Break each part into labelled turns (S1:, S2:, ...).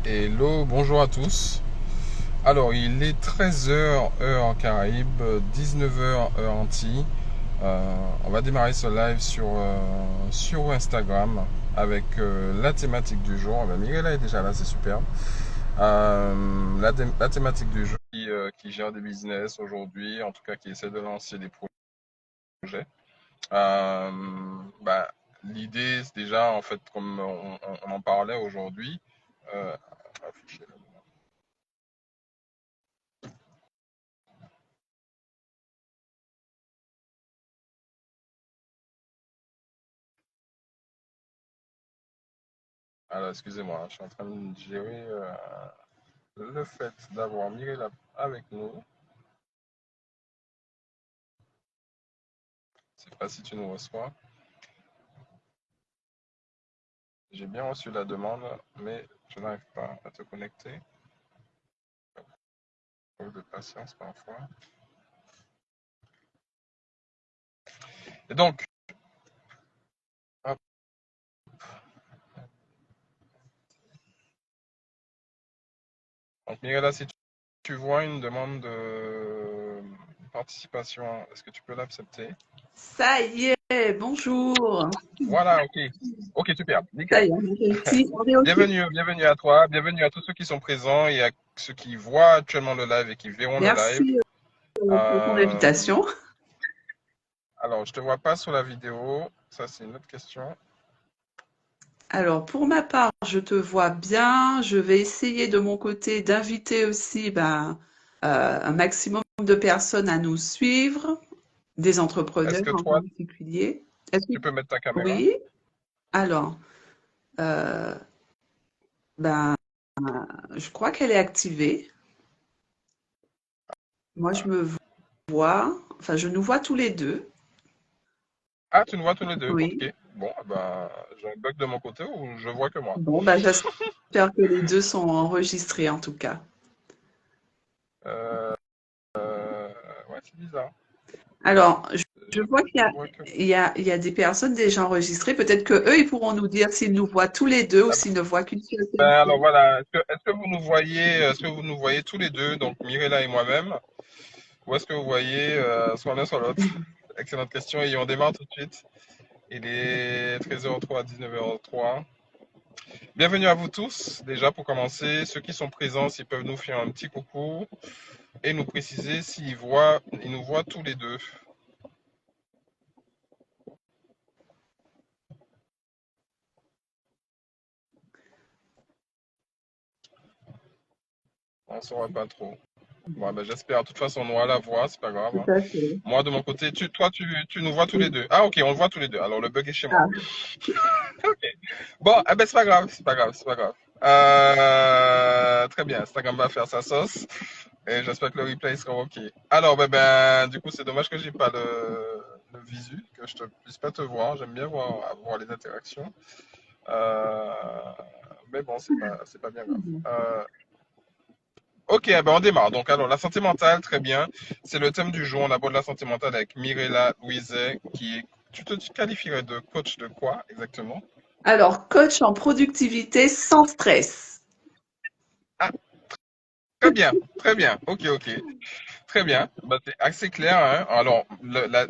S1: Hello, bonjour à tous. Alors, il est 13 h heure Caraïbe, 19 h heure Antilles. On va démarrer ce live sur Instagram avec la thématique du jour. Ben, Mirella est déjà là, c'est super. La thématique du jour qui gère des business aujourd'hui, en tout cas qui essaie de lancer des projets. Euh, ben, L'idée, c'est déjà, en fait, comme on en parlait aujourd'hui, euh, afficher là. Alors, excusez-moi, je suis en train de gérer le fait d'avoir Mirella avec nous. Je ne sais pas si tu nous reçois. J'ai bien reçu la demande, mais je n'arrive pas à te connecter. Preuve de patience parfois. Et hop. Donc Mirella, si tu vois une demande de participation, est-ce que tu peux l'accepter?
S2: Ça y est, bonjour.
S1: Voilà, ok. Ok, super,
S2: Ça
S1: nickel.
S2: y est, on a réussi. On est OK.
S1: Bienvenue à toi, bienvenue à tous ceux qui sont présents et à ceux qui voient actuellement le live et qui verront le live.
S2: Merci pour ton
S1: Euh,
S2: invitation.
S1: Alors, je te vois pas sur la vidéo. Ça, c'est une autre question.
S2: Alors, pour ma part, je te vois bien. Je vais essayer de mon côté d'inviter aussi un maximum de personnes à nous suivre, des
S1: Est-ce
S2: entrepreneurs
S1: que
S2: en
S1: toi,
S2: particulier. Est-ce que...
S1: tu peux mettre ta caméra?
S2: Oui. Alors, euh, ben, je crois qu'elle est activée. Moi, je
S1: Ah,
S2: me vois, enfin, je nous vois tous les deux.
S1: Ah, tu nous vois tous les deux.
S2: Oui.
S1: Ok. Bon, ben, j'ai un bug de mon côté ou je vois que moi.
S2: Bon, ben, j'espère que les deux sont enregistrés en tout cas.
S1: Euh, ouais, c'est bizarre.
S2: Alors, je
S1: Je,
S2: vois qu'il y
S1: je
S2: a,
S1: vois que.
S2: il y a des personnes déjà enregistrées. Peut-être que eux, ils pourront nous dire s'ils nous voient tous les deux ou
S1: Ah,
S2: s'ils ne voient qu'une seule
S1: ben, alors
S2: personne.
S1: voilà. Est-ce que vous nous voyez, tous les deux, donc Mirella et moi-même, ou est-ce que vous voyez soit l'un soit l'autre? Excellente question et on démarre tout de suite. Il est 13h03 à 19h03. Bienvenue à vous tous. Déjà pour commencer, ceux qui sont présents, s'ils peuvent nous faire un petit coucou et nous préciser ils nous voient tous les deux. On ne saura pas trop. Bon, ben, j'espère. De toute façon, on aura la voix, c'est pas grave,
S2: Tout
S1: hein.
S2: à fait.
S1: Moi, de mon côté, tu nous vois tous les
S2: Oui.
S1: deux. Ah, ok, on le voit tous les deux. Alors, le bug est chez moi.
S2: Ah,
S1: Ok. Bon, eh ben, c'est pas grave, c'est pas grave, c'est pas grave. Très bien, Instagram va faire sa sauce et j'espère que le replay sera ok. Alors, du coup, c'est dommage que j'ai pas le visu, que je ne puisse pas te voir. J'aime bien voir les interactions. Euh, mais bon, c'est pas bien grave. Ok, ben on démarre. Donc, alors, la santé mentale, très bien. C'est le thème du jour. On aborde la santé mentale avec Mirella Louiset, qui est. Tu te qualifierais de coach de quoi exactement?
S2: alors, coach en productivité sans stress.
S1: Ah, très bien, très bien. Ok, ok. Très bien. Bah, c'est assez clair, hein. Alors,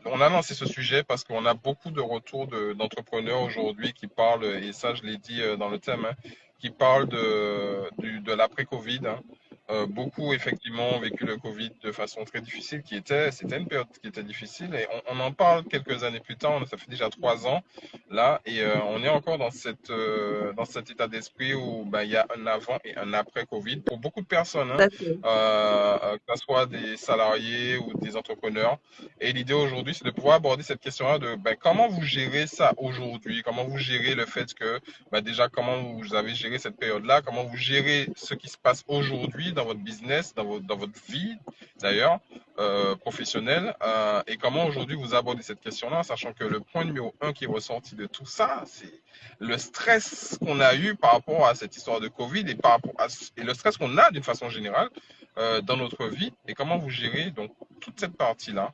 S1: on a lancé ce sujet parce qu'on a beaucoup de retours d'entrepreneurs aujourd'hui qui parlent, et ça, je l'ai dit dans le thème, hein, qui parlent de l'après-Covid, hein. Beaucoup, effectivement, ont vécu le Covid de façon très difficile, c'était une période qui était difficile, et on en parle quelques années plus tard, ça fait déjà 3 ans, là, et on est encore dans cet état d'esprit où bah, il y a un avant et un après Covid pour beaucoup de personnes,
S2: Tout
S1: hein,
S2: à fait.
S1: que ce soit des salariés ou des entrepreneurs. Et l'idée aujourd'hui, c'est de pouvoir aborder cette question-là de ben, comment vous gérez ça aujourd'hui, comment vous gérez le fait que, ben, déjà, comment vous avez géré cette période-là, comment vous gérez ce qui se passe aujourd'hui dans votre business, dans votre vie d'ailleurs, professionnelle, et comment aujourd'hui vous abordez cette question-là, sachant que le point numéro un qui est ressorti de tout ça, c'est le stress qu'on a eu par rapport à cette histoire de Covid et, et le stress qu'on a d'une façon générale dans notre vie et comment vous gérez donc toute cette partie-là.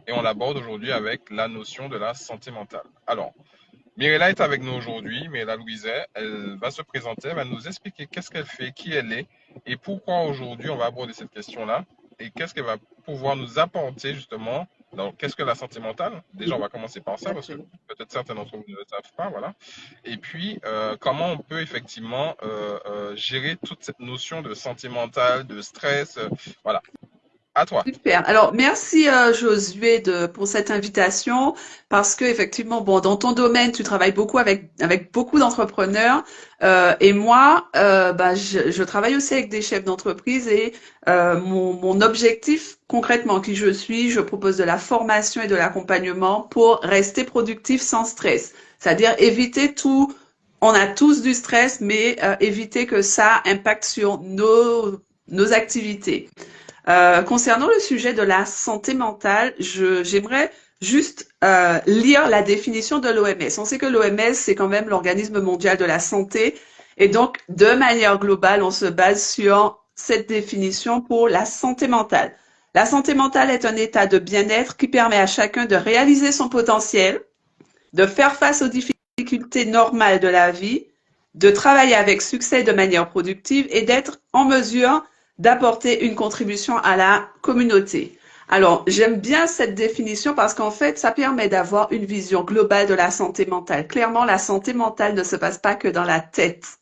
S1: Et on l'aborde aujourd'hui avec la notion de la santé mentale. Alors, Mirella est avec nous aujourd'hui, Mirella Louiset. Elle va se présenter, elle va nous expliquer qu'est-ce qu'elle fait, qui elle est et pourquoi aujourd'hui on va aborder cette question-là et qu'est-ce qu'elle va pouvoir nous apporter justement. Donc, qu'est-ce que la santé mentale? Déjà, on va commencer par
S2: Tout
S1: ça
S2: à
S1: parce que
S2: fait.
S1: peut-être certains d'entre vous ne le savent pas, voilà. Et puis, comment on peut effectivement gérer toute cette notion de santé mentale, de stress, voilà. À toi.
S2: Super. Alors, merci Josué pour cette invitation parce que effectivement, bon, dans ton domaine, tu travailles beaucoup avec beaucoup d'entrepreneurs et moi, bah, je travaille aussi avec des chefs d'entreprise et mon objectif concrètement, qui je suis, je propose de la formation et de l'accompagnement pour rester productif sans stress, c'est-à-dire éviter tout. On a tous du stress, mais éviter que ça impacte sur nos activités. Concernant le sujet de la santé mentale, j'aimerais juste lire la définition de l'OMS. On sait que l'OMS, c'est quand même l'organisme mondial de la santé. Et donc, de manière globale, on se base sur cette définition pour la santé mentale. La santé mentale est un état de bien-être qui permet à chacun de réaliser son potentiel, de faire face aux difficultés normales de la vie, de travailler avec succès de manière productive et d'être en mesure d'apporter une contribution à la communauté. Alors, j'aime bien cette définition parce qu'en fait, ça permet d'avoir une vision globale de la santé mentale. Clairement, la santé mentale ne se passe pas que dans la tête.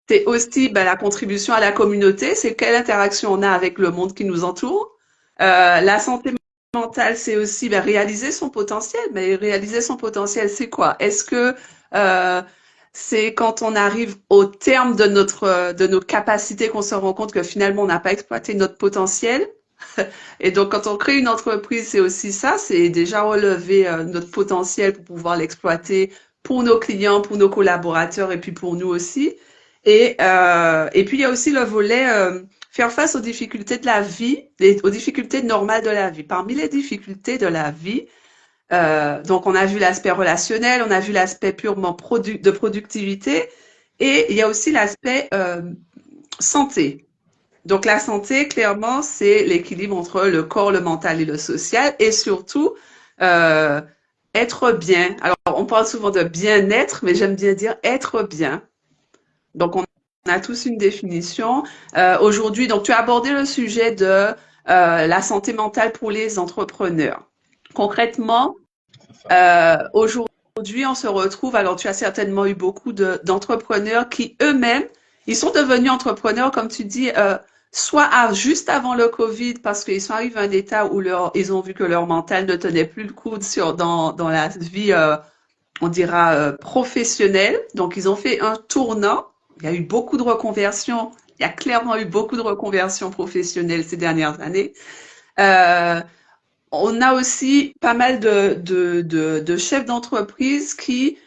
S2: C'est aussi ben, la contribution à la communauté, c'est quelle interaction on a avec le monde qui nous entoure. La santé mentale, c'est aussi ben, réaliser son potentiel. Mais réaliser son potentiel, c'est quoi? Est-ce que euh, c'est quand on arrive au terme de nos capacités qu'on se rend compte que finalement on n'a pas exploité notre potentiel? Et donc quand on crée une entreprise, c'est aussi ça, c'est déjà relever notre potentiel pour pouvoir l'exploiter pour nos clients, pour nos collaborateurs et puis pour nous aussi. Et puis il y a aussi le volet faire face aux difficultés de la vie, aux difficultés normales de la vie. Parmi les difficultés de la vie, donc on a vu l'aspect relationnel, on a vu l'aspect purement de productivité, et il y a aussi l'aspect santé. Donc la santé, clairement, c'est l'équilibre entre le corps, le mental et le social, et surtout euh, être bien. Alors on parle souvent de bien-être, mais j'aime bien dire être bien. Donc on a tous une définition. Aujourd'hui, donc tu as abordé le sujet de la santé mentale pour les entrepreneurs. Concrètement,
S1: C'est ça.
S2: aujourd'hui, on se retrouve, alors tu as certainement eu beaucoup d'entrepreneurs qui eux-mêmes, ils sont devenus entrepreneurs, comme tu dis, soit juste avant le Covid, parce qu'ils sont arrivés à un état où ils ont vu que leur mental ne tenait plus le coup dans la vie, on dira, professionnelle. Donc, ils ont fait un tournant. Il y a eu beaucoup de reconversions. Il y a clairement eu beaucoup de reconversions professionnelles ces dernières années. Euh, on a aussi pas mal de chefs d'entreprise qui,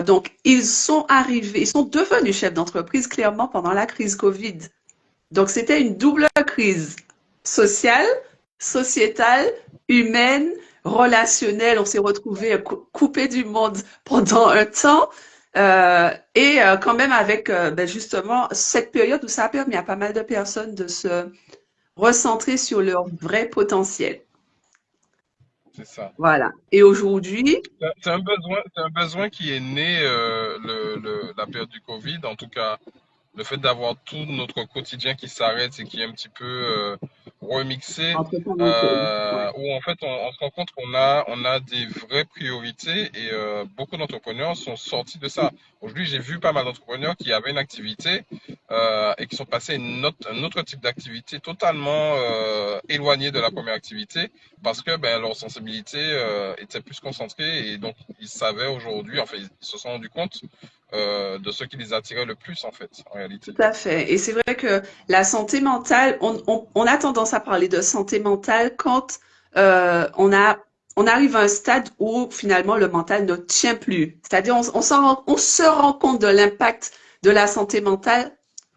S2: donc, ils sont devenus chefs d'entreprise clairement pendant la crise Covid. Donc, c'était une double crise sociale, sociétale, humaine, relationnelle. On s'est retrouvés coupés du monde pendant un temps. Quand même avec ben justement cette période où ça a permis à pas mal de personnes de se recentrer sur leur vrai potentiel.
S1: C'est ça.
S2: Voilà. Et aujourd'hui,
S1: C'est un besoin qui est né la période du Covid. En tout cas, le fait d'avoir tout notre quotidien qui s'arrête et qui est un petit peu remixé,
S2: entre parenthèses, ouais.
S1: où en fait on se rend compte on a des vraies priorités et beaucoup d'entrepreneurs sont sortis de ça. Aujourd'hui, j'ai vu pas mal d'entrepreneurs qui avaient une activité et qui sont passés à un autre type d'activité totalement éloignée de la première activité parce que ben, leur sensibilité était plus concentrée et donc ils savaient aujourd'hui, enfin ils se sont rendus compte de ce qui les attirait le plus en fait, en réalité.
S2: Tout à fait. Et c'est vrai que la santé mentale, on a tendance à parler de santé mentale quand on arrive à un stade où finalement le mental ne tient plus. C'est-à-dire on se rend compte de l'impact de la santé mentale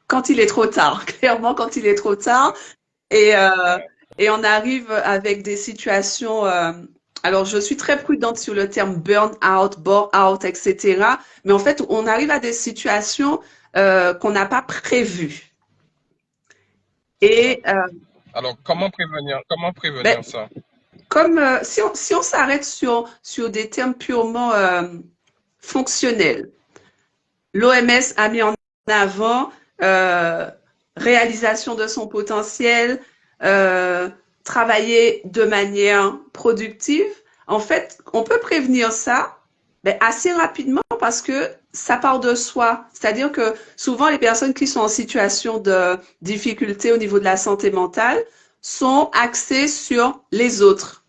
S2: quand il est trop tard, clairement quand il est trop tard. Et, euh, et on arrive avec des situations. Alors, je suis très prudente sur le terme burn-out, bore-out, etc. Mais en fait, on arrive à des situations qu'on n'a pas prévues.
S1: C'est ça.
S2: Et
S1: Alors, comment
S2: ben,
S1: prévenir ça?
S2: si on s'arrête sur des termes purement fonctionnels, l'OMS a mis en avant euh, réalisation de son potentiel, euh, travailler de manière productive. En fait, on peut prévenir ça assez rapidement parce que ça part de soi. C'est-à-dire que souvent, les personnes qui sont en situation de difficulté au niveau de la santé mentale sont axées sur les autres.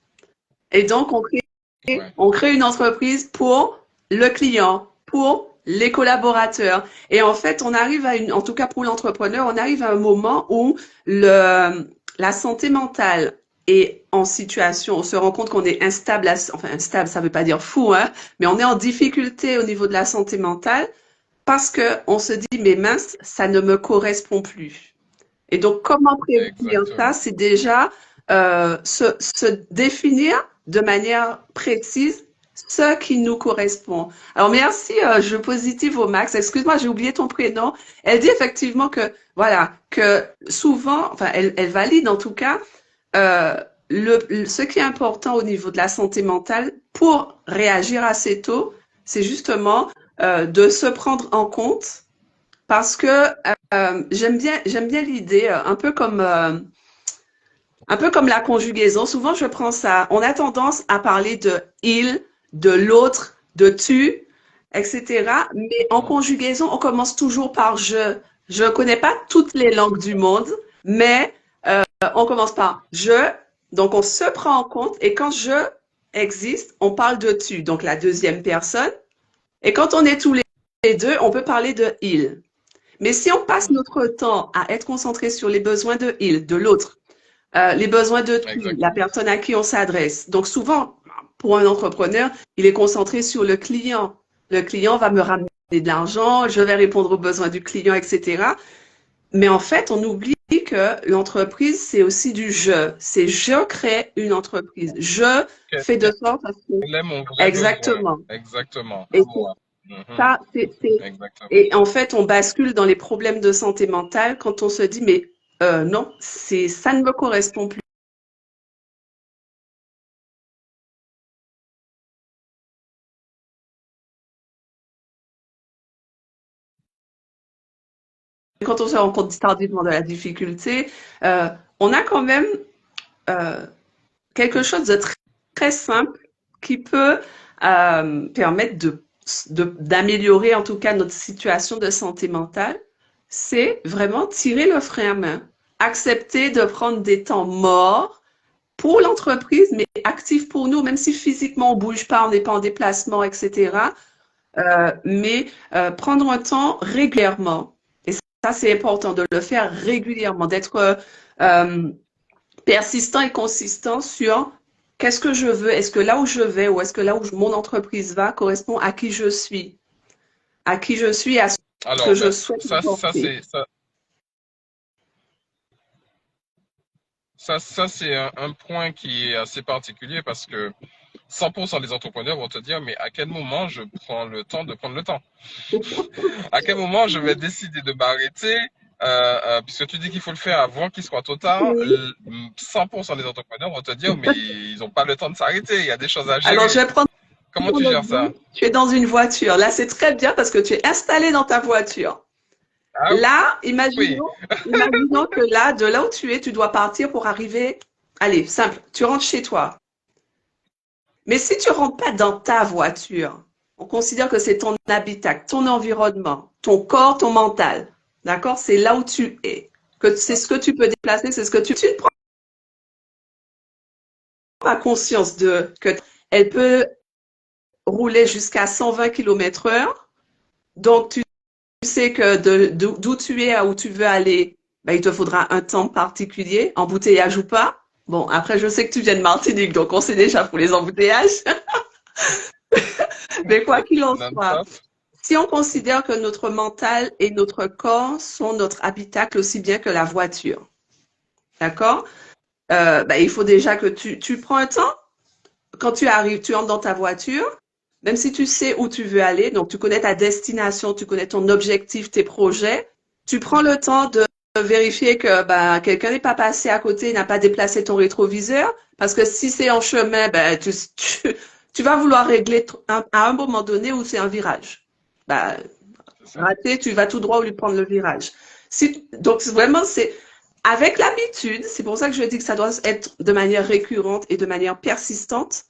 S2: Et donc,
S1: Ouais.
S2: on crée une entreprise pour le client, pour les collaborateurs. Et en fait, on arrive à en tout cas pour l'entrepreneur, on arrive à un moment où la santé mentale est en situation, on se rend compte qu'on est instable, enfin instable, ça veut pas dire fou, hein, mais on est en difficulté au niveau de la santé mentale parce que on se dit, mais mince, ça ne me correspond plus. Et donc, comment prévenir ça?
S1: Exactement.
S2: C'est déjà se définir de manière précise ce qui nous correspond. Alors, merci, je positive au max. Excuse-moi, j'ai oublié ton prénom. Elle dit effectivement que, voilà, que souvent, enfin, elle valide en tout cas, euh, ce qui est important au niveau de la santé mentale pour réagir assez tôt, c'est justement de se prendre en compte parce que j'aime bien l'idée, un peu comme la conjugaison. Souvent, je prends ça. On a tendance à parler de il, de l'autre, de tu, etc. Mais en
S1: Mhm.
S2: conjugaison, on commence toujours par je. Je ne connais pas toutes les langues du monde, mais on commence par je. Donc, on se prend en compte. Et quand je existe, on parle de tu, donc la deuxième personne. Et quand on est tous les deux, on peut parler de il. Mais si on passe notre temps à être concentré sur les besoins de il, de l'autre, les besoins de tu, la
S1: Exactement.
S2: personne à qui on s'adresse. Donc souvent, pour un entrepreneur, il est concentré sur le client. Le client va me ramener de l'argent, je vais répondre aux besoins du client, etc. Mais en fait, on oublie que l'entreprise, c'est aussi du je. C'est je crée une entreprise. Je fais de sorte à ce que...
S1: Quel est mon vrai besoin?
S2: Exactement.
S1: Exactement.
S2: Et
S1: Mhm.
S2: ça,
S1: Exactement.
S2: et en fait, on bascule dans les problèmes de santé mentale quand on se dit, mais non, ça ne me correspond plus. Quand on se rend compte tardivement de la difficulté, euh, on a quand même euh, quelque chose de très simple qui peut permettre d'améliorer en tout cas notre situation de santé mentale. C'est vraiment tirer le frein à main, accepter de prendre des temps morts pour l'entreprise, mais actif pour nous, même si physiquement on bouge pas, on n'est pas en déplacement, etc. Mais prendre un temps régulièrement. Et ça, c'est important de le faire régulièrement, d'être euh, persistant et consistant sur qu'est-ce que je veux. Est-ce que là où je vais ou est-ce que là où mon entreprise va correspond à qui je suis, à ce que
S1: Alors,
S2: je
S1: ben,
S2: souhaite
S1: ça
S2: apporter.
S1: c'est ça c'est un point qui est assez particulier parce que 100% des entrepreneurs vont te dire, mais à quel moment je prends le temps de prendre le temps? À quel moment je vais décider de m'arrêter? Puisque tu dis qu'il faut le faire avant qu'il soit trop tard,
S2: Oui.
S1: 100% des entrepreneurs vont te dire, mais ils n'ont pas le temps de s'arrêter, il y a des choses à
S2: Alors, je
S1: gérer.
S2: vais prendre
S1: Comment
S2: ton
S1: tu gères ça?
S2: exemple. Tu es dans une voiture. Là, c'est très bien parce que tu es installé dans ta voiture.
S1: Ah
S2: Là,
S1: oui,
S2: imaginons que là, de là où tu es, tu dois partir pour arriver. Allez, simple, tu rentres chez toi. Mais si tu rentres pas dans ta voiture, on considère que c'est ton habitat, ton environnement, ton corps, ton mental. D'accord? C'est là où tu es. Que c'est ce que tu peux déplacer, c'est ce que tu ne prends pas conscience que elle peut rouler jusqu'à 120 km heure. Donc, tu sais que d'où tu es à où tu veux aller, ben, il te faudra un temps particulier, embouteillage ou pas. Bon, après, je sais que tu viens de Martinique, donc on sait déjà pour les embouteillages. Mais quoi qu'il en soit,
S1: non-stop.
S2: si on considère que notre mental et notre corps sont notre habitacle aussi bien que la voiture, d'accord? Ben, il faut déjà que tu prends un temps. Quand tu arrives, tu entres dans ta voiture, même si tu sais où tu veux aller, donc tu connais ta destination, tu connais ton objectif, tes projets, tu prends le temps vérifier que quelqu'un n'est pas passé à côté, n'a pas déplacé ton rétroviseur. Parce que si c'est en chemin, tu vas vouloir régler à un moment donné où c'est un virage. Bah,
S1: C'est ça.
S2: raté, tu vas tout droit au lieu de prendre le virage. Donc vraiment, c'est avec l'habitude, c'est pour ça que je dis que ça doit être de manière récurrente et de manière persistante.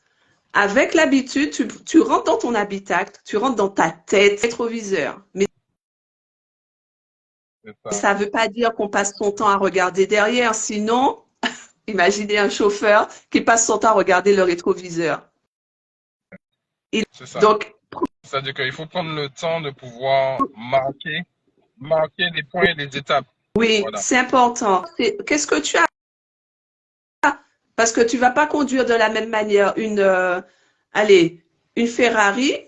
S2: Avec l'habitude, tu rentres dans ton habitacle, tu rentres dans ta tête, rétroviseur. Mais
S1: C'est ça.
S2: ça ne veut pas dire qu'on passe son temps à regarder derrière. Sinon, imaginez un chauffeur qui passe son temps à regarder le rétroviseur. Et
S1: C'est ça.
S2: donc,
S1: C'est-à-dire qu'il faut prendre le temps de pouvoir marquer les points et les étapes.
S2: oui,
S1: Voilà.
S2: c'est important. Qu'est-ce que tu as? Parce que tu vas pas conduire de la même manière allez, une Ferrari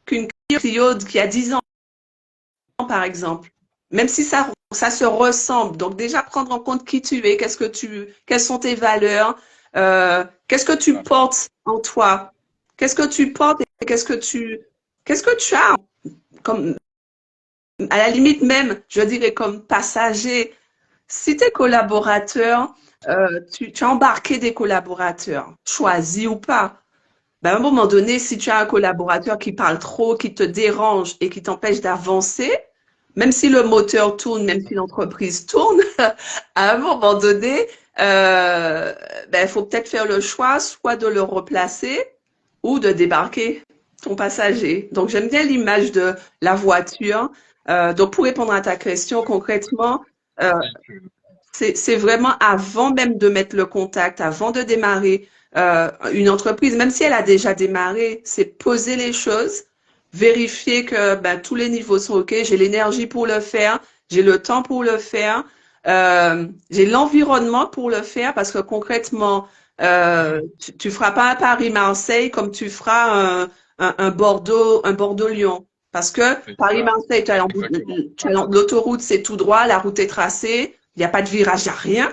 S2: qu'une Clio qui a 10 ans, par exemple. Même si ça se ressemble. Donc déjà prendre en compte qui tu es, quelles sont tes valeurs, qu'est-ce que tu
S1: Ça.
S2: portes en toi, qu'est-ce que tu portes et qu'est-ce que tu as comme, à la limite même, je dirais comme passager. Si tes collaborateurs, tu as embarqué des collaborateurs, choisis ou pas. À un moment donné, si tu as un collaborateur qui parle trop, qui te dérange et qui t'empêche d'avancer, même si le moteur tourne, même si l'entreprise tourne, à un moment donné, il faut peut-être faire le choix soit de le replacer ou de débarquer ton passager. Donc, j'aime bien l'image de la voiture. Donc, pour répondre à ta question concrètement, euh,
S1: Véhicule.
S2: c'est vraiment avant même de mettre le contact, avant de démarrer une entreprise, même si elle a déjà démarré, c'est poser les choses, vérifier que tous les niveaux sont OK, j'ai l'énergie pour le faire, j'ai le temps pour le faire, j'ai l'environnement pour le faire parce que concrètement, tu feras pas un Paris-Marseille comme tu feras un Bordeaux-Lyon. Parce que
S1: C'est ça.
S2: Paris-Marseille,
S1: Exactement.
S2: l'autoroute, c'est tout droit, la route est tracée, il n'y a pas de virage, il n'y a rien.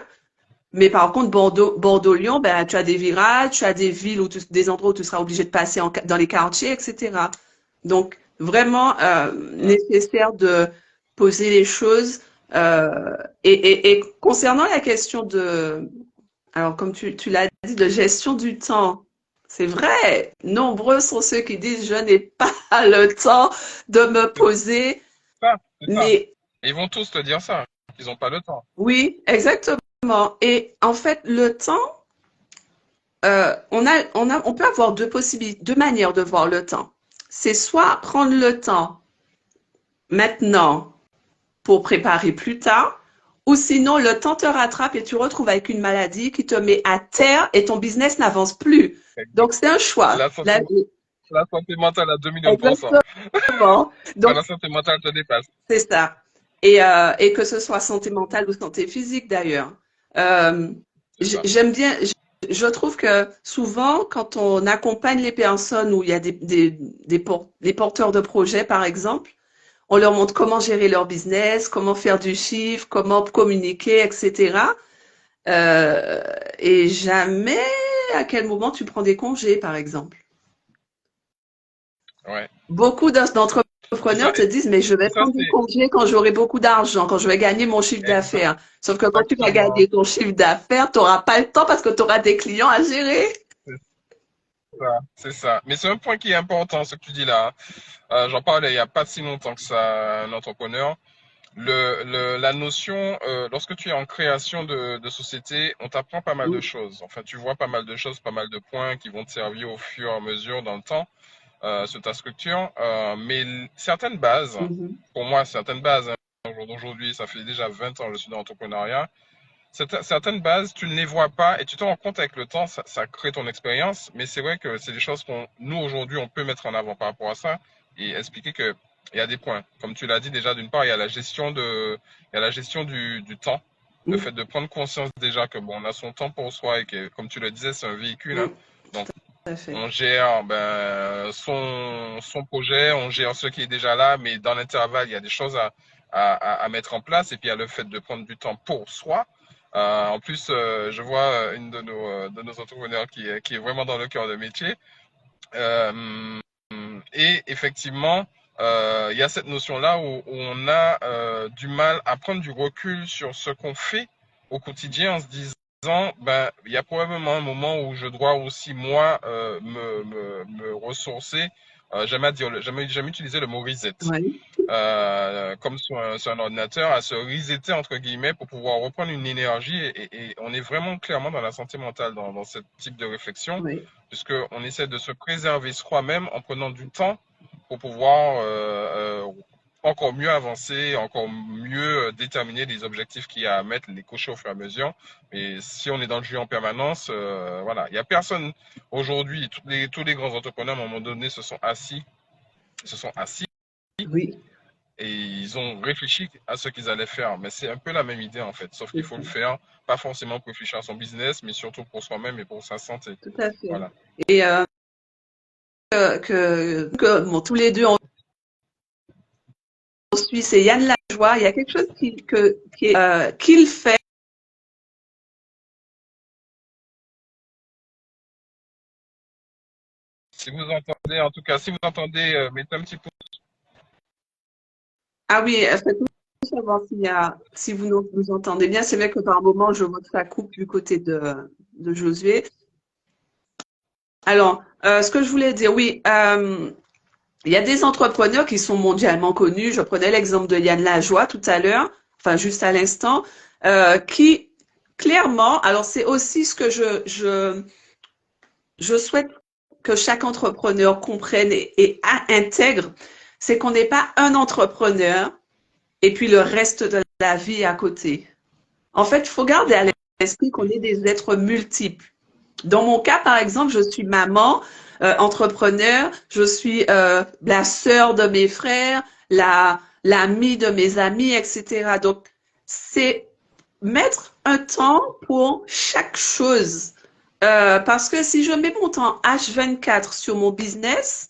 S2: Mais par contre, Bordeaux-Lyon, tu as des virages, tu as des villes des endroits où tu seras obligé de passer dans les quartiers, etc. Donc, vraiment nécessaire de poser les choses. Et concernant la question alors comme tu l'as dit, de gestion du temps, c'est vrai, nombreux sont ceux qui disent je n'ai pas le temps de me
S1: C'est
S2: poser,
S1: ça. C'est ça.
S2: mais
S1: Et ils vont tous te dire ça. Ils n'ont pas le temps.
S2: oui, exactement. Et en fait, le temps, on peut avoir deux manières de voir le temps. C'est soit prendre le temps maintenant pour préparer plus tard, ou sinon le temps te rattrape et tu retrouves avec une maladie qui te met à terre et ton business n'avance plus.
S1: Exact.
S2: Donc c'est un choix.
S1: La santé mentale à 2 millions de pourcents.
S2: Exactement.
S1: Quand
S2: Donc
S1: la santé mentale te dépasse.
S2: c'est ça. Et que ce soit santé mentale ou santé physique d'ailleurs. Euh,
S1: C'est ça.
S2: J'aime bien, je trouve que souvent, quand on accompagne les personnes où il y a des porteurs de projets, par exemple, on leur montre comment gérer leur business, comment faire du chiffre, comment communiquer, etc. Euh, et jamais à quel moment tu prends des congés, par exemple.
S1: Ouais.
S2: Beaucoup
S1: Et ça,
S2: d'entrepreneurs te disent, mais je vais
S1: ça
S2: prendre des
S1: c'est
S2: congés quand j'aurai beaucoup d'argent, quand je vais gagner mon chiffre d'affaires. Sauf que quand tu vas
S1: exactement
S2: gagner ton chiffre d'affaires, tu n'auras pas le temps parce que tu auras des clients à gérer.
S1: c'est ça. C'est ça. Mais c'est un point qui est important, ce que tu dis là. J'en parlais il n'y a pas si longtemps que ça, un entrepreneur. La notion, lorsque tu es en création de société, on t'apprend pas mal de choses. Enfin, tu vois pas mal de choses, pas mal de points qui vont te servir au fur et à mesure dans le temps sur ta structure. Mais certaines bases,
S2: Mhm.
S1: pour moi, certaines bases, hein, aujourd'hui, ça fait déjà 20 ans que je suis dans l'entrepreneuriat. Certaines bases, tu ne les vois pas et tu te rends compte avec le temps, ça crée ton expérience. Mais c'est vrai que c'est des choses qu'on, nous, aujourd'hui, on peut mettre en avant par rapport à ça et expliquer que il y a des points. Comme tu l'as dit déjà, d'une part, il y a la gestion il y a la gestion du temps. Le
S2: Mhm.
S1: fait de prendre conscience déjà que bon, on a son temps pour soi et que, comme tu le disais, c'est un véhicule, hein.
S2: Mhm.
S1: Donc,
S2: Tout à fait.
S1: on gère son projet, on gère ce qui est déjà là, mais dans l'intervalle, il y a des choses à mettre en place. Et puis, il y a le fait de prendre du temps pour soi. En plus, je vois une de nos entrepreneurs qui est vraiment dans le cœur de métier. Et effectivement, il y a cette notion-là où on a du mal à prendre du recul sur ce qu'on fait au quotidien en se disant, ben, il y a probablement un moment où je dois aussi, moi, me ressourcer. J'aime utiliser le mot reset.
S2: Oui,
S1: Comme sur un ordinateur, à se resetter entre guillemets pour pouvoir reprendre une énergie et on est vraiment clairement dans la santé mentale dans ce type de réflexion,
S2: oui,
S1: puisqu'on essaie de se préserver soi-même en prenant du temps pour pouvoir encore mieux avancer, encore mieux déterminer les objectifs qu'il y a à mettre, les cocher au fur et à mesure. Mais si on est dans le jus en permanence, voilà, il n'y a personne aujourd'hui, tous les grands entrepreneurs à un moment donné se sont assis
S2: oui,
S1: et ils ont réfléchi à ce qu'ils allaient faire. Mais c'est un peu la même idée en fait, sauf qu'il
S2: c'est
S1: faut
S2: ça,
S1: le faire, pas forcément pour réfléchir à son business, mais surtout pour soi-même et pour sa santé.
S2: tout à fait.
S1: Voilà.
S2: Et bon, tous les deux, on suit, c'est Yann Lajoie. Il y a quelque chose qu'il fait.
S1: Si vous entendez, en tout cas, si vous entendez, mettez un petit peu.
S2: Ah oui, faites-nous savoir si vous nous entendez bien. C'est vrai que par moment, je vois que ça coupe du côté de Josué. Alors, ce que je voulais dire, oui, il y a des entrepreneurs qui sont mondialement connus. Je prenais l'exemple de Yann Lajoie tout à l'heure, enfin juste à l'instant, qui clairement, alors c'est aussi ce que je souhaite que chaque entrepreneur comprenne et intègre, c'est qu'on n'est pas un entrepreneur et puis le reste de la vie à côté. En fait, il faut garder à l'esprit qu'on est des êtres multiples. Dans mon cas, par exemple, je suis maman, entrepreneur, je suis la sœur de mes frères, l'amie de mes amis, etc. Donc, c'est mettre un temps pour chaque chose. Parce que si je mets mon temps H24 sur mon business,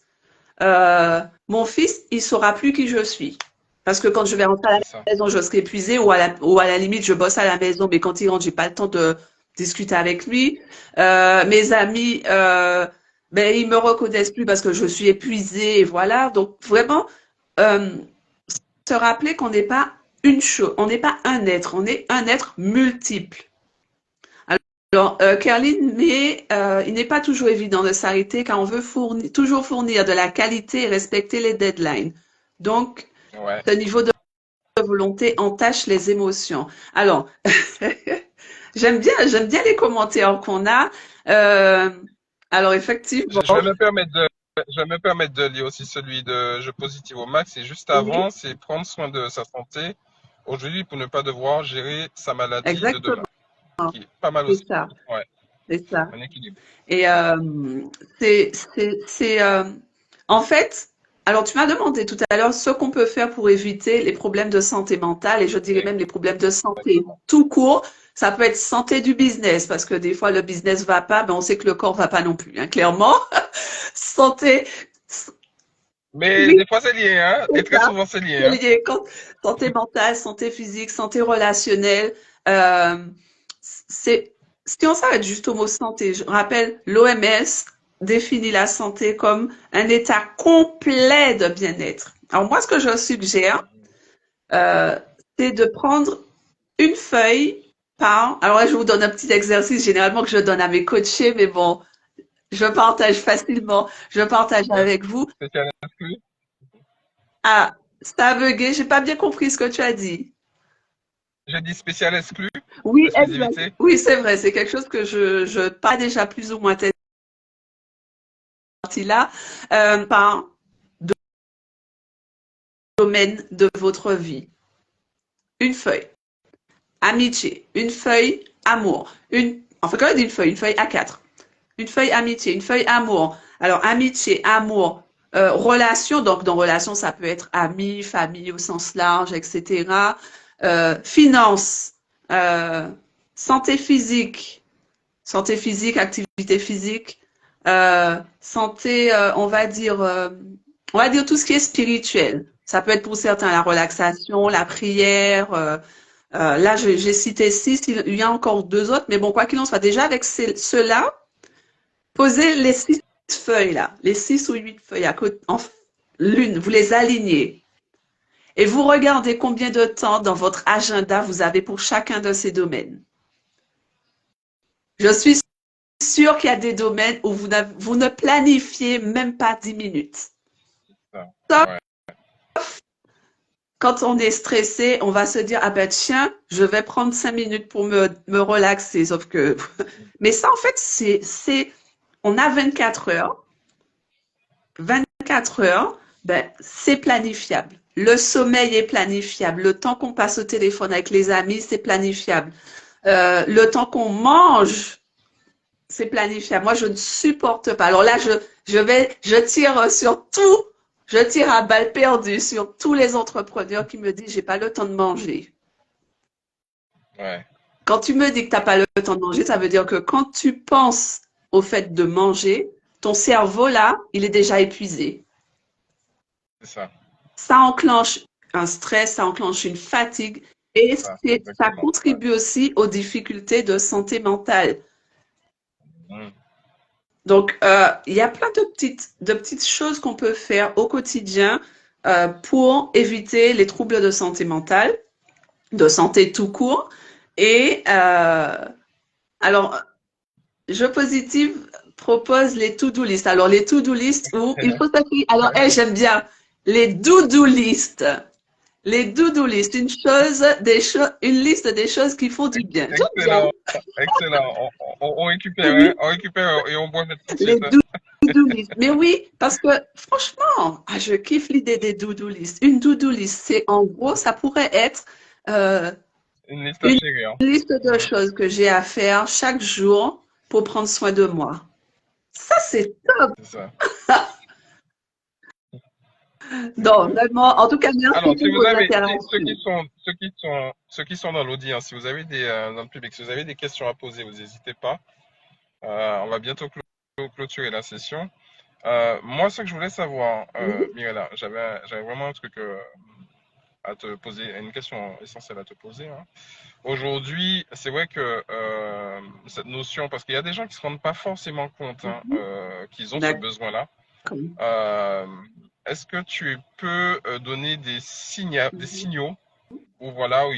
S2: mon fils, il saura plus qui je suis. Parce que quand je vais rentrer à la
S1: C'est ça.
S2: maison, je serai épuisée ou à la limite, je bosse à la maison, mais quand il rentre, j'ai pas le temps de discuter avec lui. Mes amis, ben, ils me reconnaissent plus parce que je suis épuisée et voilà. Donc, vraiment, euh, se rappeler qu'on n'est pas une chose, on n'est pas un être, on est un être multiple. Alors, Kerline, mais il n'est pas toujours évident de s'arrêter car on veut toujours fournir de la qualité et respecter les deadlines. Donc,
S1: Ouais.
S2: ce niveau de volonté entache les émotions. Alors, j'aime bien les commentaires qu'on a. Euh, alors, effectivement,
S1: Je vais me permettre je vais me permettre de lire aussi celui de Je positive au max. Et juste
S2: oui,
S1: avant, c'est prendre soin de sa santé aujourd'hui pour ne pas devoir gérer sa maladie de
S2: exactement,
S1: demain, qui est pas mal
S2: c'est
S1: aussi.
S2: ça,
S1: Ouais,
S2: c'est ça.
S1: un équilibre.
S2: Et c'est en fait, alors tu m'as demandé tout à l'heure ce qu'on peut faire pour éviter les problèmes de santé mentale et je dirais même les problèmes de santé
S1: Exactement.
S2: tout court. Ça peut être santé du business parce que des fois le business va pas, mais on sait que le corps va pas non plus, hein, clairement. Santé,
S1: Mais
S2: oui,
S1: des fois, c'est lié, hein? Et
S2: c'est
S1: très
S2: ça.
S1: souvent, c'est lié,
S2: C'est
S1: hein?
S2: lié. Santé mentale, santé physique, santé relationnelle. Euh, c'est, si on s'arrête juste au mot santé, je rappelle, l'OMS définit la santé comme un état complet de bien-être. Alors moi, ce que je suggère, euh, c'est de prendre une feuille par. Alors là, je vous donne un petit exercice généralement que je donne à mes coachés, mais bon, je partage facilement, je partage
S1: Ouais.
S2: avec vous.
S1: Spécial exclu.
S2: Ah, ça a bugué, j'ai pas bien compris ce que tu as dit.
S1: J'ai dit spécial exclu,
S2: Oui, exact.
S1: exclusivité.
S2: Oui, c'est vrai, c'est quelque chose que je pas déjà plus ou moins cette partie-là, par domaine de votre vie. Une feuille, amitié, une feuille, amour, enfin quand on dit une feuille A4. Une feuille amitié, une feuille amour. Alors, amitié, amour, relation, donc dans relation, ça peut être amis, famille au sens large, etc. Finance, euh, santé physique, santé physique, activité physique, santé, on va dire tout ce qui est spirituel. Ça peut être pour certains la relaxation, la prière. Là, j'ai cité six, il y a encore deux autres, mais bon, quoi qu'il en soit, déjà avec ceux-là, posez les six feuilles là, les six ou huit feuilles à côté, l'une, vous les alignez. Et vous regardez combien de temps dans votre agenda vous avez pour chacun de ces domaines. Je suis sûre qu'il y a des domaines où vous ne planifiez même pas 10 minutes.
S1: Ça.
S2: Sauf
S1: Ouais,
S2: quand on est stressé, on va se dire, ah ben tiens, je vais prendre 5 minutes pour me relaxer. Sauf que, mais ça en fait, on a 24 heures. 24 heures, ben, c'est planifiable. Le sommeil est planifiable. Le temps qu'on passe au téléphone avec les amis, c'est planifiable. Le temps qu'on mange, c'est planifiable. Moi, je ne supporte pas. Alors là, je tire sur tout. Je tire à balles perdues sur tous les entrepreneurs qui me disent, j'ai pas le temps de manger.
S1: ouais,
S2: Quand tu me dis que tu n'as pas le temps de manger, ça veut dire que quand tu penses au fait de manger, ton cerveau là, il est déjà épuisé.
S1: c'est ça.
S2: Ça enclenche un stress, ça enclenche une fatigue et ça
S1: Exactement. Ouais.
S2: contribue aussi aux difficultés de santé mentale.
S1: Mm.
S2: Donc, il y a plein de petites choses qu'on peut faire au quotidien pour éviter les troubles de santé mentale, de santé tout court. Et alors, Je Positive propose les to-do list. Alors, les to-do list où il faut s'appuyer. Alors, j'aime bien les do-do list. Les do-do list, une liste des choses qui font du bien. J'aime bien
S1: Excellent, excellent. On récupère et on boit tout de
S2: les
S1: suite.
S2: do-do list. Mais oui, parce que franchement, je kiffe l'idée des do-do list. Une do-do list, c'est en gros, ça pourrait être euh,
S1: Une liste à
S2: une
S1: chérir.
S2: liste de
S1: Mhm.
S2: choses que j'ai à faire chaque jour pour prendre soin de moi. Ça, c'est top.
S1: C'est ça. C'est
S2: Non,
S1: clair.
S2: vraiment, en tout cas, merci
S1: Alors, si
S2: pour
S1: vous
S2: vos
S1: avez,
S2: interactions.
S1: ceux qui sont dans l'audience, si vous avez dans le public, si vous avez des questions à poser, vous n'hésitez pas. On va bientôt clôturer la session. Moi, ce que je voulais savoir,
S2: Oui.
S1: Mirella, j'avais vraiment un truc à te poser, une question essentielle à te poser, hein. Aujourd'hui, c'est vrai que cette notion, parce qu'il y a des gens qui se rendent pas forcément compte, hein, qu'ils ont ce
S2: D'accord.
S1: besoin-là. Euh, Est-ce que tu peux donner des signaux où voilà où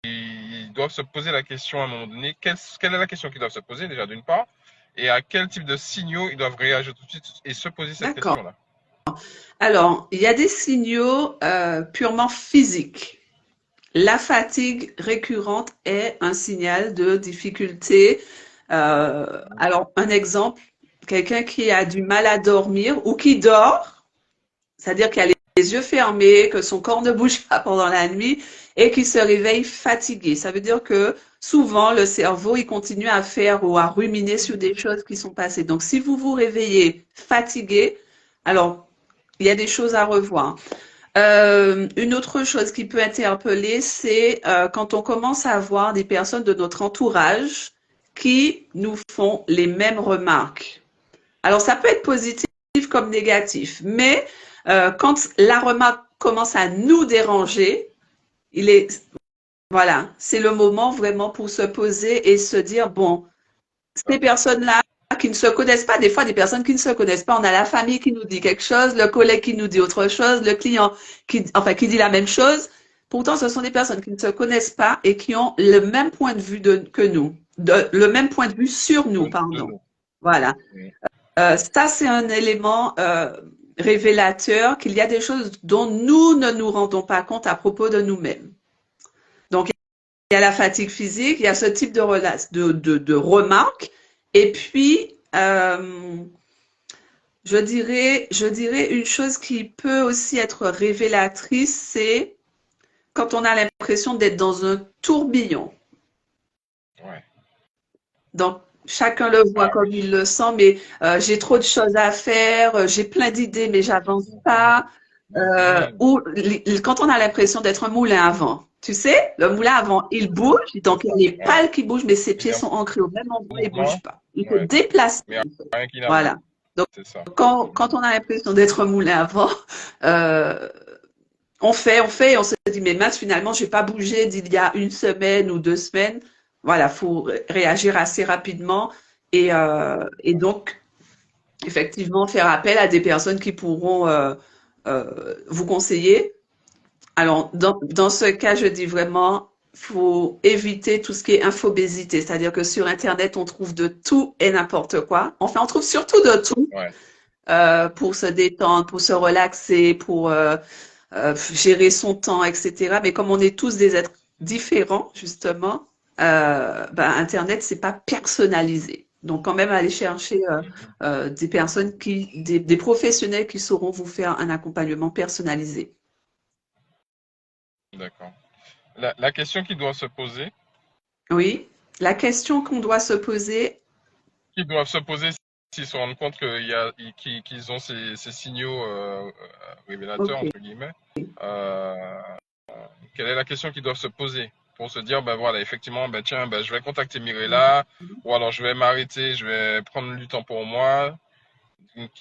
S1: ils doivent se poser la question à un moment donné, quelle est la question qu'ils doivent se poser déjà d'une part, et à quel type de signaux ils doivent réagir tout de suite et se poser cette
S2: D'accord.
S1: question-là.
S2: Alors, il y a des signaux purement physiques. La fatigue récurrente est un signal de difficulté. Alors, un exemple, quelqu'un qui a du mal à dormir ou qui dort, c'est-à-dire qui a les yeux fermés, que son corps ne bouge pas pendant la nuit et qui se réveille fatigué. Ça veut dire que souvent, le cerveau, il continue à faire ou à ruminer sur des choses qui sont passées. Donc, si vous vous réveillez fatigué, alors, il y a des choses à revoir. Une autre chose qui peut interpeller, c'est quand on commence à avoir des personnes de notre entourage qui nous font les mêmes remarques. Alors, ça peut être positif comme négatif, mais quand la remarque commence à nous déranger, il est, voilà, c'est le moment vraiment pour se poser et se dire, bon, ces personnes-là qui ne se connaissent pas, des fois des personnes qui ne se connaissent pas, on a la famille qui nous dit quelque chose, le collègue qui nous dit autre chose, le client qui dit la même chose. Pourtant, ce sont des personnes qui ne se connaissent pas et qui ont le même point de vue que nous, le même point de vue sur nous,
S1: De
S2: pardon.
S1: nous.
S2: Voilà.
S1: Oui.
S2: Ça, c'est un élément révélateur qu'il y a des choses dont nous ne nous rendons pas compte à propos de nous-mêmes. Donc, il y a la fatigue physique, il y a ce type de remarques. Et puis, je dirais une chose qui peut aussi être révélatrice, c'est quand on a l'impression d'être dans un tourbillon.
S1: Ouais.
S2: Donc, chacun le voit
S1: Ah oui.
S2: comme il le sent, mais j'ai trop de choses à faire, j'ai plein d'idées, mais j'avance
S1: Mhm.
S2: pas.
S1: Mhm.
S2: Ou quand on a l'impression d'être un moulin à vent. Tu sais, le moulin à vent, il bouge,
S1: C'est
S2: donc il y
S1: ça.
S2: a les
S1: Ouais.
S2: pales qui bougent, mais ses
S1: Il y
S2: pieds
S1: a un
S2: sont ancrés au même endroit, il bouge
S1: mouvement.
S2: pas. Il se
S1: Ouais.
S2: déplace.
S1: Mais il n'y a rien qui n'avance.
S2: Voilà. Donc,
S1: C'est ça.
S2: quand on a l'impression d'être un moulin à vent, euh, on fait, et on se dit, mais mince, finalement, j'ai pas bougé d'il y a une semaine ou 2 semaines. Voilà, faut réagir assez rapidement et donc effectivement faire appel à des personnes qui pourront vous conseiller. Alors, dans ce cas, je dis vraiment, faut éviter tout ce qui est infobésité. C'est-à-dire que sur Internet, on trouve de tout et n'importe quoi. Enfin, on trouve surtout de tout
S1: Ouais,
S2: pour se détendre, pour se relaxer, pour gérer son temps, etc. Mais comme on est tous des êtres différents, justement, ben, Internet, c'est pas personnalisé. Donc, quand même, aller chercher des personnes des professionnels qui sauront vous faire un accompagnement personnalisé.
S1: d'accord. La question qui doit se poser,
S2: Oui. La question qu'on doit se poser,
S1: qu'ils doivent se poser s'ils se rendent compte qu'ils ont ces signaux révélateurs,
S2: ok.
S1: entre guillemets, euh, quelle est la question qu'ils doivent se poser pour se dire, ben voilà, effectivement, ben tiens, ben je vais contacter Mirella, ou alors je vais m'arrêter, je vais prendre du temps pour moi,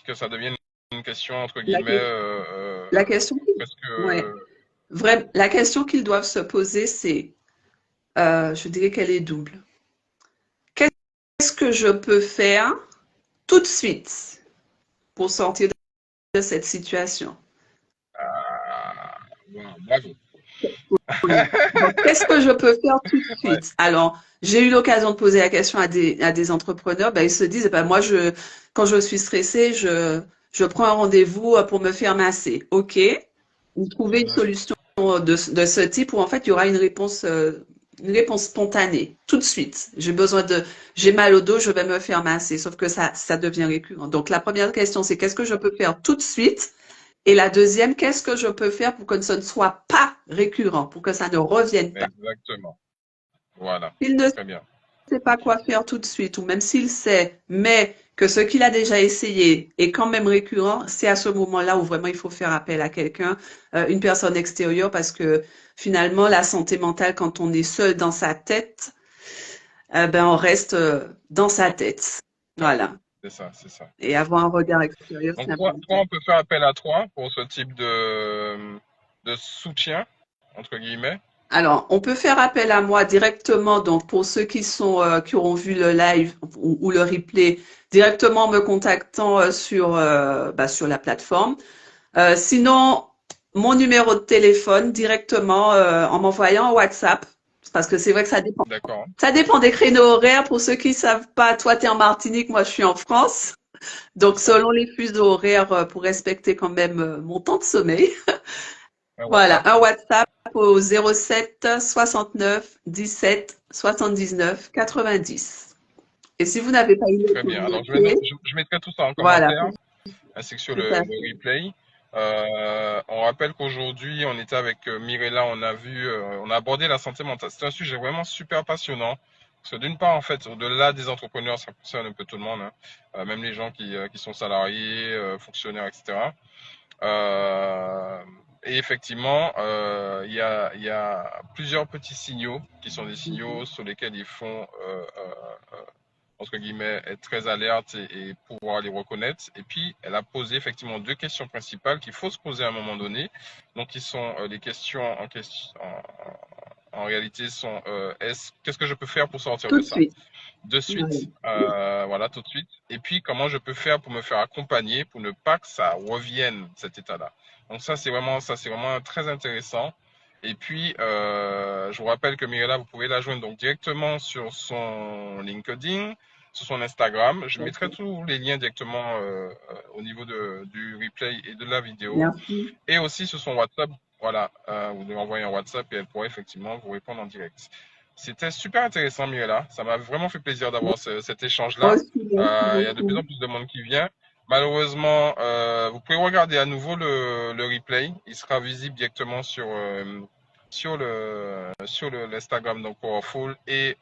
S1: que ça devienne une question, entre
S2: La,
S1: guillemets,
S2: la question,
S1: presque...
S2: ouais. La question qu'ils doivent se poser, c'est, je dirais qu'elle est double. Qu'est-ce que je peux faire tout de suite pour sortir de cette situation?
S1: bravo.
S2: Oui. Donc, qu'est-ce que je peux faire tout de
S1: Ouais,
S2: suite? Alors, j'ai eu l'occasion de poser la question à des entrepreneurs. Ben, ils se disent, ben, moi, quand je suis stressée, je prends un rendez-vous pour me faire masser. OK. Vous trouvez une solution de ce type où, en fait, il y aura une réponse spontanée, tout de suite. J'ai mal au dos, je vais me faire masser. Sauf que ça devient récurrent. Donc, la première question, c'est qu'est-ce que je peux faire tout de suite? Et la deuxième, qu'est-ce que je peux faire pour que ce ne soit pas récurrent, pour que ça ne revienne pas?
S1: exactement. Voilà,
S2: S'il ne
S1: très bien.
S2: sait pas quoi faire tout de suite, ou même s'il sait, mais que ce qu'il a déjà essayé est quand même récurrent, c'est à ce moment-là où vraiment il faut faire appel à quelqu'un, une personne extérieure, parce que finalement, la santé mentale, quand on est seul dans sa tête, ben on reste dans sa tête.
S1: Ouais,
S2: Voilà.
S1: c'est ça, c'est ça.
S2: Et avoir un regard extérieur, c'est
S1: Donc toi,
S2: important.
S1: on peut faire appel à toi pour ce type de soutien, entre guillemets.
S2: Alors, on peut faire appel à moi directement, donc pour ceux qui auront vu le live ou le replay, directement en me contactant sur la plateforme. Sinon, mon numéro de téléphone directement en m'envoyant un WhatsApp, parce que c'est vrai que ça dépend.
S1: D'accord.
S2: Ça dépend des créneaux horaires. Pour ceux qui savent pas, toi tu es en Martinique, moi je suis en France. Donc
S1: Ouais.
S2: selon les fuseaux horaires, pour respecter quand même mon temps de sommeil.
S1: Un
S2: Voilà,
S1: WhatsApp.
S2: un WhatsApp au 07 69 17 79 90. Et si vous n'avez pas eu
S1: Très bien. Alors
S2: l'opportunité,
S1: je mettrai tout ça en
S2: voilà,
S1: commentaire, ainsi que sur
S2: tout à
S1: le
S2: fait.
S1: replay. On rappelle qu'aujourd'hui, on était avec Mirella, on a abordé la santé mentale. C'est un sujet vraiment super passionnant. Parce que d'une part, en fait, au-delà des entrepreneurs, ça concerne un peu tout le monde, hein. Même les gens qui sont salariés, fonctionnaires, etc. Euh, et effectivement, il y a plusieurs petits signaux qui sont des signaux sur lesquels ils font entre guillemets, être très alerte et pouvoir les reconnaître. Et puis, elle a posé effectivement deux questions principales qu'il faut se poser à un moment donné. Donc, qui sont les questions en réalité sont qu'est-ce que je peux faire pour sortir
S2: Tout
S1: de
S2: de
S1: ça?
S2: suite.
S1: De
S2: Voilà.
S1: suite, voilà, tout de suite. Et puis, comment je peux faire pour me faire accompagner pour ne pas que ça revienne, cet état-là. Donc, ça, c'est vraiment très intéressant. Et puis, je vous rappelle que Mirella, vous pouvez la joindre donc directement sur son LinkedIn, sur son Instagram. Je mettrai tous les liens directement au niveau du replay et de la vidéo.
S2: Merci.
S1: Et aussi sur son WhatsApp. Voilà, vous devez envoyer un WhatsApp et elle pourra effectivement vous répondre en direct. C'était super intéressant, Mirella. Ça m'a vraiment fait plaisir d'avoir cet
S2: Moi
S1: échange-là.
S2: aussi, merci
S1: Il y a de plus en
S2: beaucoup.
S1: plus de monde qui vient. Malheureusement, vous pouvez regarder à nouveau le replay. Il sera visible directement sur l'Instagram donc Powerful et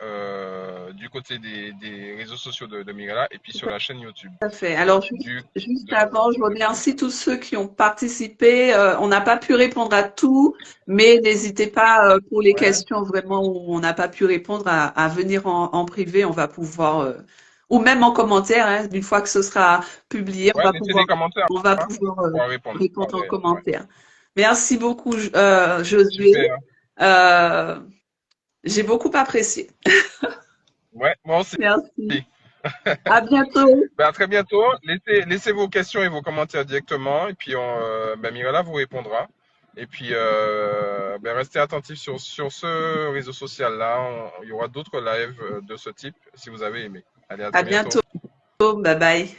S1: du côté des réseaux sociaux de Mirella et puis sur la chaîne YouTube
S2: Tout à fait. Alors,
S1: du,
S2: juste avant, je
S1: de
S2: remercie
S1: Mirella.
S2: tous ceux qui ont participé. On n'a pas pu répondre à tout, mais n'hésitez pas pour les
S1: Ouais,
S2: questions vraiment où on n'a pas pu répondre à venir en privé. On va pouvoir, ou même en commentaire, hein, une fois que ce sera publié,
S1: ouais, laissez des commentaires.
S2: on va
S1: Hein,
S2: pouvoir
S1: on pourra répondre par
S2: répondre en
S1: derrière. Ouais.
S2: commentaire. Merci beaucoup, Josué.
S1: Super.
S2: Euh, j'ai beaucoup apprécié.
S1: Ouais, moi aussi.
S2: Merci. À bientôt.
S1: Ben, à très bientôt. Laissez vos questions et vos commentaires directement. Et puis, ben, Mirella vous répondra. Et puis, ben, restez attentifs sur ce réseau social-là. Il y aura d'autres lives de ce type si vous avez aimé. Allez, à
S2: À
S1: très bientôt.
S2: bientôt. Bye bye.